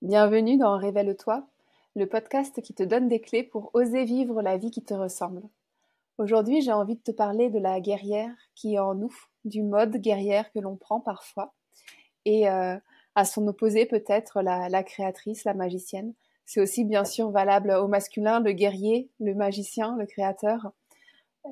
Bienvenue dans Révèle-toi, le podcast qui te donne des clés pour oser vivre la vie qui te ressemble. Aujourd'hui, j'ai envie de te parler de la guerrière qui est en nous, du mode guerrière que l'on prend parfois, et à son opposé peut-être la créatrice, la magicienne. C'est aussi bien sûr valable au masculin, le guerrier, le magicien, le créateur.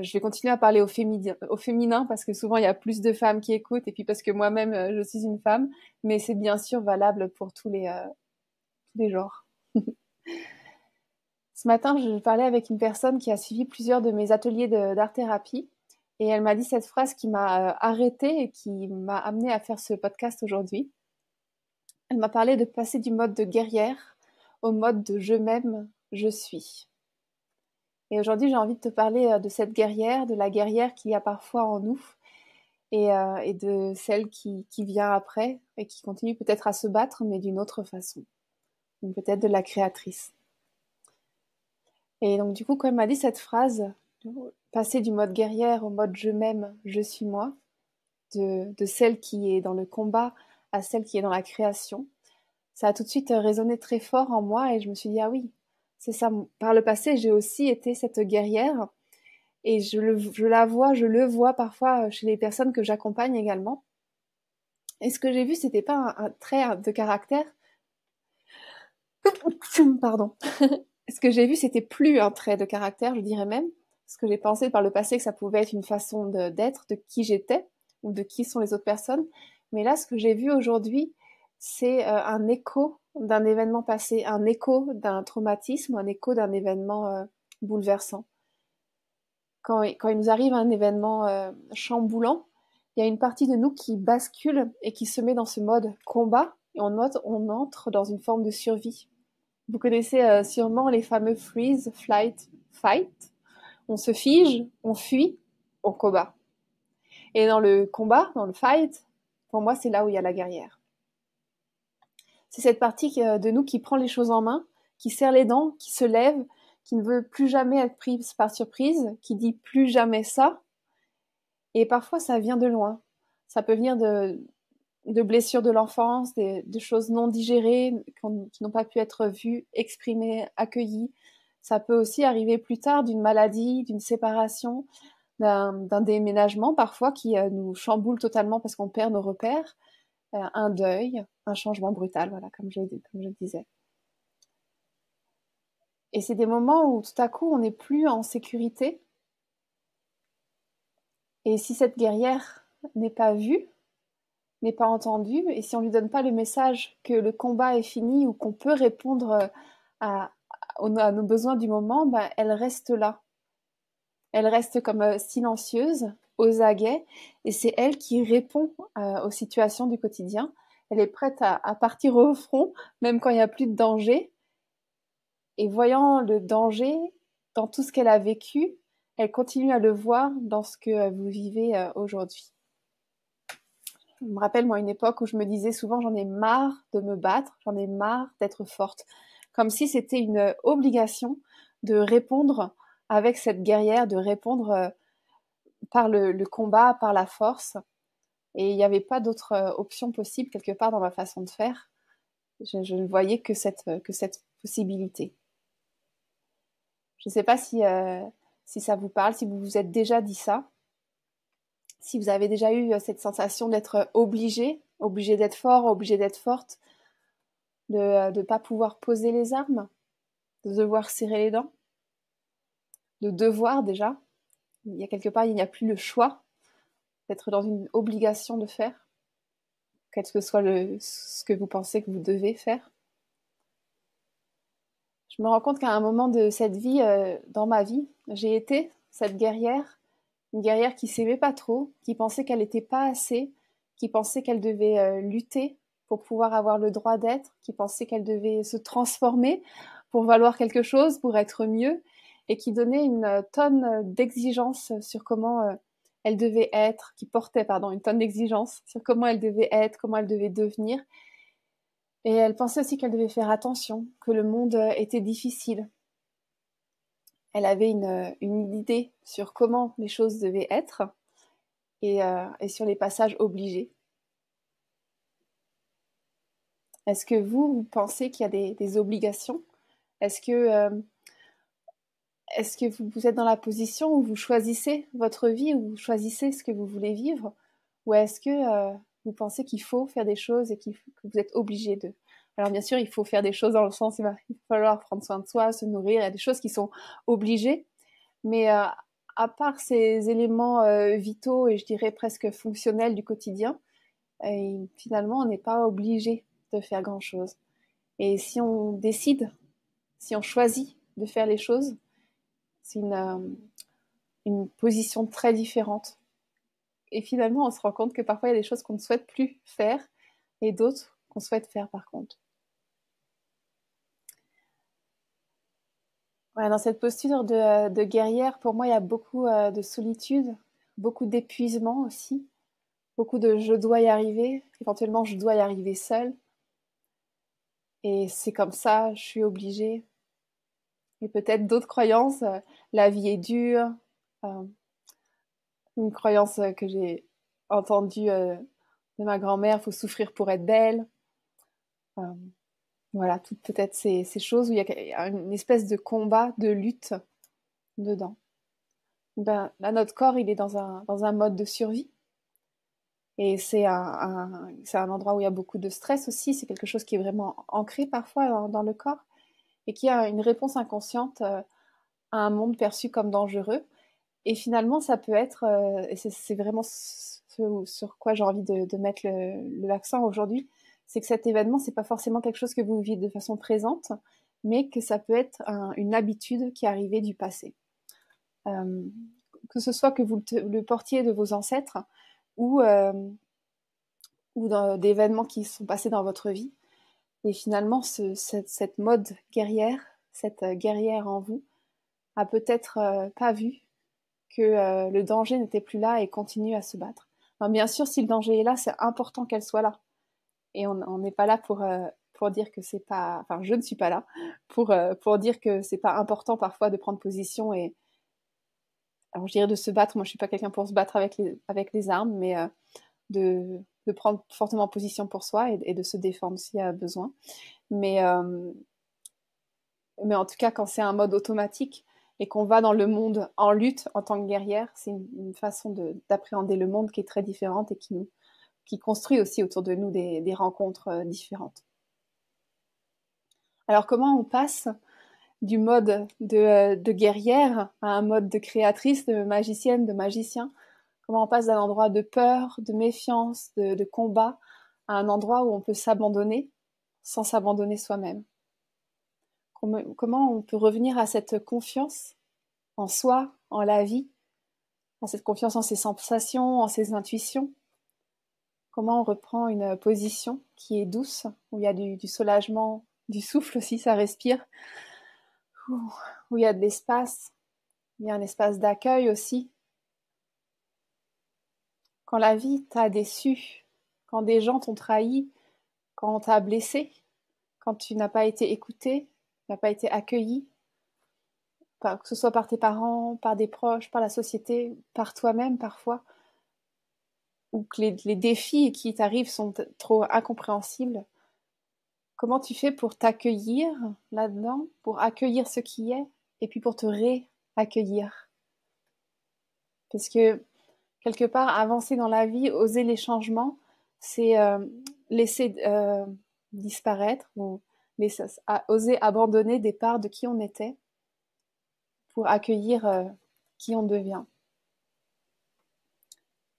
Je vais continuer à parler au féminin parce que souvent il y a plus de femmes qui écoutent et puis parce que moi-même je suis une femme, mais c'est bien sûr valable pour tous les genres. Ce matin, je parlais avec une personne qui a suivi plusieurs de mes ateliers d'art-thérapie et elle m'a dit cette phrase qui m'a arrêtée et qui m'a amenée à faire ce podcast aujourd'hui. Elle m'a parlé de passer du mode de guerrière au mode de je m'aime, je suis. Et aujourd'hui, j'ai envie de te parler de cette guerrière, de la guerrière qu'il y a parfois en nous et de celle qui vient après et qui continue peut-être à se battre, mais d'une autre façon. Donc peut-être de la créatrice. Et donc du coup, quand elle m'a dit cette phrase, passer du mode guerrière au mode je m'aime, je suis moi, de celle qui est dans le combat à celle qui est dans la création, ça a tout de suite résonné très fort en moi et je me suis dit, ah oui, c'est ça. Par le passé, j'ai aussi été cette guerrière et je le vois parfois chez les personnes que j'accompagne également. Et ce que j'ai vu, c'était pas un trait de caractère. Pardon. Ce que j'ai vu, c'était plus un trait de caractère, je dirais même. Ce que j'ai pensé par le passé que ça pouvait être une façon d'être, de qui j'étais, ou de qui sont les autres personnes. Mais là, ce que j'ai vu aujourd'hui, c'est un écho d'un événement passé, un écho d'un traumatisme, un écho d'un événement bouleversant. Quand il nous arrive un événement chamboulant, il y a une partie de nous qui bascule et qui se met dans ce mode combat, et on entre dans une forme de survie. Vous connaissez sûrement les fameux freeze, flight, fight. On se fige, on fuit, on combat. Et dans le combat, dans le fight, pour moi, c'est là où il y a la guerrière. C'est cette partie de nous qui prend les choses en main, qui serre les dents, qui se lève, qui ne veut plus jamais être prise par surprise, qui dit plus jamais ça. Et parfois, ça vient de loin. Ça peut venir de blessures de l'enfance, de choses non digérées, qui n'ont pas pu être vues, exprimées, accueillies. Ça peut aussi arriver plus tard d'une maladie, d'une séparation, d'un déménagement parfois qui nous chamboule totalement parce qu'on perd nos repères, un deuil, un changement brutal, voilà, comme je disais. Et c'est des moments où tout à coup on n'est plus en sécurité. Et si cette guerrière n'est pas vue, n'est pas entendue, et si on lui donne pas le message que le combat est fini ou qu'on peut répondre à, à nos besoins du moment, ben, elle reste là. Elle reste comme silencieuse, aux aguets, et c'est elle qui répond aux situations du quotidien. Elle est prête à partir au front, même quand il n'y a plus de danger. Et voyant le danger dans tout ce qu'elle a vécu, elle continue à le voir dans ce que vous vivez aujourd'hui. Je me rappelle, moi, une époque où je me disais souvent, j'en ai marre de me battre, j'en ai marre d'être forte. Comme si c'était une obligation de répondre avec cette guerrière, de répondre par le combat, par la force. Et il n'y avait pas d'autre option possible quelque part dans ma façon de faire. Je ne voyais que cette possibilité. Je ne sais pas si ça vous parle, si vous vous êtes déjà dit ça, si vous avez déjà eu cette sensation d'être obligé d'être fort, obligé d'être forte, de ne pas pouvoir poser les armes, de devoir serrer les dents, de devoir déjà. Il y a quelque part, il n'y a plus le choix d'être dans une obligation de faire, quel que soit ce que vous pensez que vous devez faire. Je me rends compte qu'à un moment de cette vie, dans ma vie, j'ai été cette guerrière, une guerrière qui s'aimait pas trop, qui pensait qu'elle n'était pas assez, qui pensait qu'elle devait lutter pour pouvoir avoir le droit d'être, qui pensait qu'elle devait se transformer pour valoir quelque chose, pour être mieux, et qui donnait une tonne d'exigences sur comment elle devait être, qui portait, une tonne d'exigences sur comment elle devait être, comment elle devait devenir. Et elle pensait aussi qu'elle devait faire attention, que le monde était difficile. Elle avait une idée sur comment les choses devaient être et sur les passages obligés. Est-ce que vous pensez qu'il y a des obligations? Est-ce que, vous êtes dans la position où vous choisissez votre vie, où vous choisissez ce que vous voulez vivre? Ou est-ce que vous pensez qu'il faut faire des choses et que vous êtes obligé de? Alors bien sûr, il faut faire des choses dans le sens, il va falloir prendre soin de soi, se nourrir, il y a des choses qui sont obligées, mais à part ces éléments vitaux et je dirais presque fonctionnels du quotidien, finalement, on n'est pas obligé de faire grand-chose. Et si on décide, si on choisit de faire les choses, c'est une position très différente. Et finalement, on se rend compte que parfois, il y a des choses qu'on ne souhaite plus faire et d'autres qu'on souhaite faire par contre. Voilà, dans cette posture de guerrière, pour moi, il y a beaucoup de solitude, beaucoup d'épuisement aussi, beaucoup de je dois y arriver, éventuellement je dois y arriver seule. Et c'est comme ça, je suis obligée. Et peut-être d'autres croyances, la vie est dure, euh, une croyance que j'ai entendue de ma grand-mère, il faut souffrir pour être belle. Euh, voilà, toutes peut-être ces choses où il y a une espèce de combat, de lutte dedans. Ben, là, notre corps, il est dans un mode de survie. Et c'est un endroit où il y a beaucoup de stress aussi. C'est quelque chose qui est vraiment ancré parfois dans le corps et qui a une réponse inconsciente à un monde perçu comme dangereux. Et finalement, ça peut être, et c'est vraiment ce sur quoi j'ai envie de mettre l'accent aujourd'hui, c'est que cet événement, c'est pas forcément quelque chose que vous vivez de façon présente, mais que ça peut être une habitude qui est arrivée du passé. Euh, que ce soit que vous le portiez de vos ancêtres ou, d'événements qui sont passés dans votre vie. Et finalement, cette mode guerrière, cette guerrière en vous, a peut-être pas vu que le danger n'était plus là et continue à se battre. Alors, bien sûr, si le danger est là, c'est important qu'elle soit là. Et on n'est pas là pour dire que c'est pas... Enfin, je ne suis pas là pour dire que c'est pas important parfois de prendre position et... Alors, je dirais de se battre. Moi, je suis pas quelqu'un pour se battre avec les armes, mais de prendre fortement position pour soi et de se défendre s'il y a besoin. Mais, euh, mais en tout cas, quand c'est un mode automatique et qu'on va dans le monde en lutte en tant que guerrière, c'est une façon d'appréhender le monde qui est très différente et qui construit aussi autour de nous des rencontres différentes. Alors comment on passe du mode de guerrière à un mode de créatrice, de magicienne, de magicien? Comment on passe d'un endroit de peur, de méfiance, de combat, à un endroit où on peut s'abandonner sans s'abandonner soi-même? Comment on peut revenir à cette confiance en soi, en la vie, à cette confiance en ses sensations, en ses intuitions? Comment on reprend une position qui est douce, où il y a du soulagement, du souffle aussi, ça respire, où il y a de l'espace, il y a un espace d'accueil aussi. Quand la vie t'a déçu, quand des gens t'ont trahi, quand on t'a blessé, quand tu n'as pas été écouté, n'as pas été accueilli, que ce soit par tes parents, par des proches, par la société, par toi-même parfois, ou que les défis qui t'arrivent sont trop incompréhensibles, comment tu fais pour t'accueillir là-dedans, pour accueillir ce qui est, et puis pour te réaccueillir? Parce que quelque part, avancer dans la vie, oser les changements, c'est laisser disparaître ou oser abandonner des parts de qui on était pour accueillir qui on devient.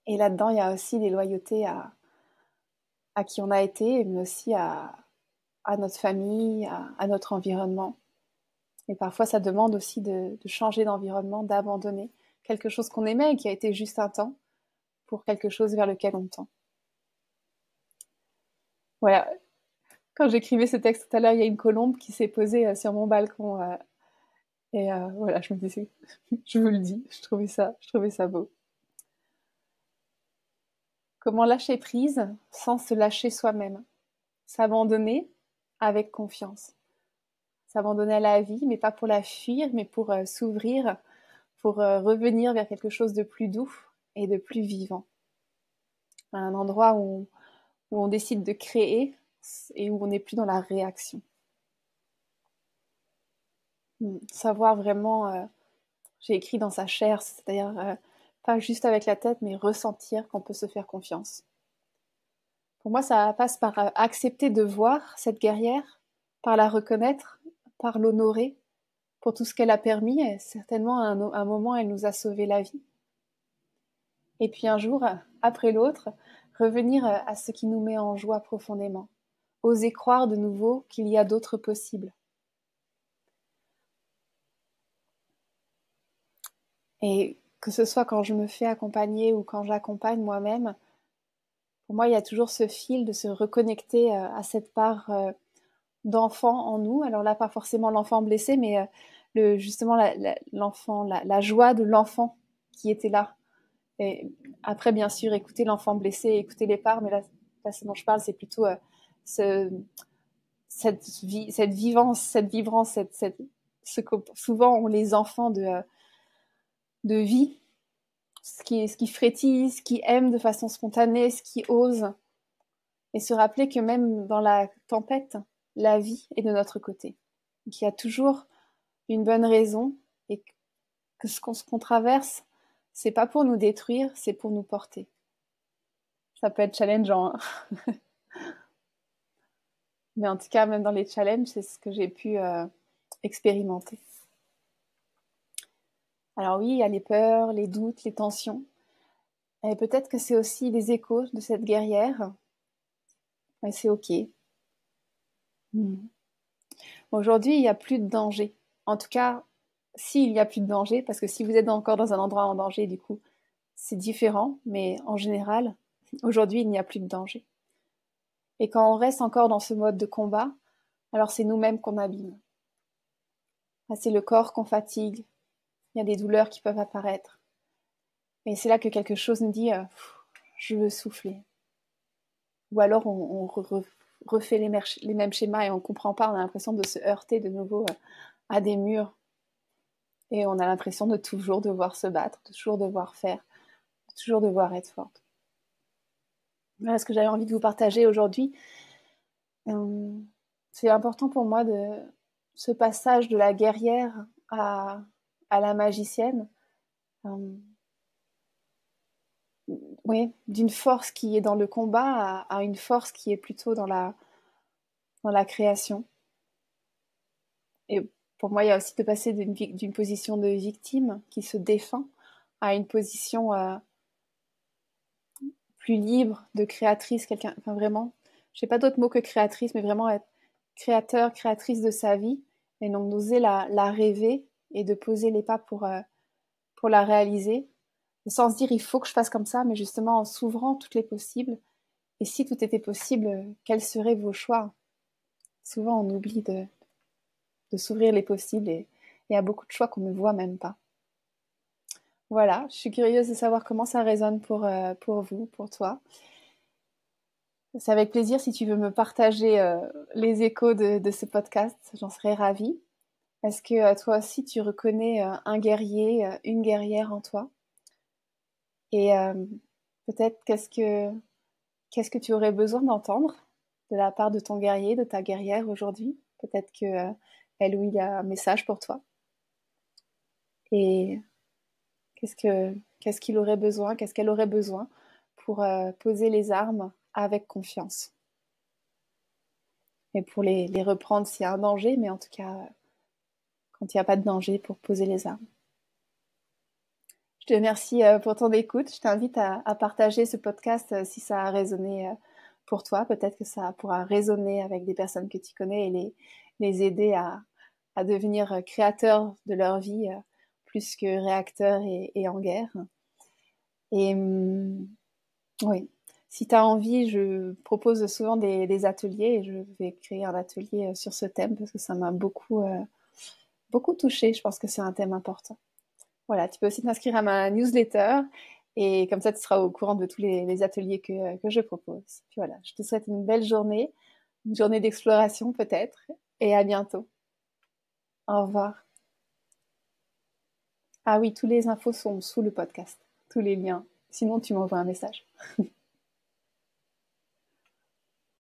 Et là-dedans, il y a aussi des loyautés à qui on a été, mais aussi à notre famille, à notre environnement. Et parfois, ça demande aussi de changer d'environnement, d'abandonner quelque chose qu'on aimait et qui a été juste un temps pour quelque chose vers lequel on tend. Voilà. Quand j'écrivais ce texte tout à l'heure, il y a une colombe qui s'est posée sur mon balcon. Et voilà, je me disais, je vous le dis, je trouvais ça beau. Comment lâcher prise sans se lâcher soi-même? S'abandonner avec confiance. S'abandonner à la vie, mais pas pour la fuir, mais pour s'ouvrir, pour revenir vers quelque chose de plus doux et de plus vivant. Un endroit où on décide de créer et où on n'est plus dans la réaction. Savoir vraiment, j'ai écrit dans sa chair, c'est-à-dire pas juste avec la tête, mais ressentir qu'on peut se faire confiance. Pour moi, ça passe par accepter de voir cette guerrière, par la reconnaître, par l'honorer pour tout ce qu'elle a permis. Et certainement, à un moment, elle nous a sauvé la vie. Et puis un jour, après l'autre, revenir à ce qui nous met en joie profondément. Oser croire de nouveau qu'il y a d'autres possibles. Et que ce soit quand je me fais accompagner ou quand j'accompagne moi-même, pour moi, il y a toujours ce fil de se reconnecter à cette part d'enfant en nous. Alors là, pas forcément l'enfant blessé, mais justement l'enfant, la joie de l'enfant qui était là. Et après, bien sûr, écouter l'enfant blessé, écouter les parts, mais là ce dont je parle, c'est plutôt cette vivance, ce que souvent ont les enfants de vie, ce qui frétille, ce qui aime de façon spontanée, ce qui ose. Et se rappeler que même dans la tempête, la vie est de notre côté. Qu'il y a toujours une bonne raison et que ce qu'on traverse, c'est pas pour nous détruire, c'est pour nous porter. Ça peut être challengeant, hein. Mais en tout cas, même dans les challenges, c'est ce que j'ai pu expérimenter. Alors oui, il y a les peurs, les doutes, les tensions. Et peut-être que c'est aussi des échos de cette guerrière. Et c'est OK. Aujourd'hui, il n'y a plus de danger. En tout cas, s'il n'y a plus de danger, parce que si vous êtes encore dans un endroit en danger, du coup, c'est différent. Mais en général, aujourd'hui, il n'y a plus de danger. Et quand on reste encore dans ce mode de combat, alors c'est nous-mêmes qu'on abîme. C'est le corps qu'on fatigue. Il y a des douleurs qui peuvent apparaître. Et c'est là que quelque chose nous dit je veux souffler. Ou alors on refait les mêmes schémas et on ne comprend pas, on a l'impression de se heurter de nouveau à des murs. Et on a l'impression de toujours devoir se battre, de toujours devoir faire, de toujours devoir être forte. Voilà ce que j'avais envie de vous partager aujourd'hui. C'est important pour moi de ce passage de la guerrière à la magicienne. Oui, d'une force qui est dans le combat à une force qui est plutôt dans la création. Et pour moi, il y a aussi de passer d'une position de victime qui se défend à une position plus libre de créatrice, quelqu'un, enfin vraiment, je n'ai pas d'autre mot que créatrice, mais vraiment être créateur, créatrice de sa vie, et donc d'oser la rêver et de poser les pas pour la réaliser, sans se dire il faut que je fasse comme ça, mais justement en s'ouvrant toutes les possibles. Et si tout était possible, quels seraient vos choix? Souvent, on oublie de s'ouvrir les possibles et il y a beaucoup de choix qu'on ne voit même pas. Voilà, je suis curieuse de savoir comment ça résonne pour vous, pour toi. C'est avec plaisir si tu veux me partager les échos de ce podcast, j'en serais ravie. Est-ce que toi aussi tu reconnais un guerrier, une guerrière en toi? Et peut-être qu'est-ce que tu aurais besoin d'entendre de la part de ton guerrier, de ta guerrière aujourd'hui? Peut-être que elle ou il y a un message pour toi. Et qu'est-ce qu'il aurait besoin, qu'est-ce qu'elle aurait besoin pour poser les armes avec confiance. Et pour les reprendre s'il y a un danger, mais en tout cas, quand il n'y a pas de danger, pour poser les armes. Je te remercie pour ton écoute. Je t'invite à partager ce podcast si ça a résonné pour toi. Peut-être que ça pourra résonner avec des personnes que tu connais et les aider à devenir créateurs de leur vie plus que réacteurs et en guerre. Et oui, si tu as envie, je propose souvent des ateliers et je vais créer un atelier sur ce thème parce que ça m'a beaucoup touchée. Je pense que c'est un thème important. Voilà, tu peux aussi t'inscrire à ma newsletter et comme ça, tu seras au courant de tous les ateliers que je propose. Puis voilà, je te souhaite une belle journée, une journée d'exploration peut-être, et à bientôt. Au revoir. Ah oui, tous les infos sont sous le podcast, tous les liens. Sinon, tu m'envoies un message.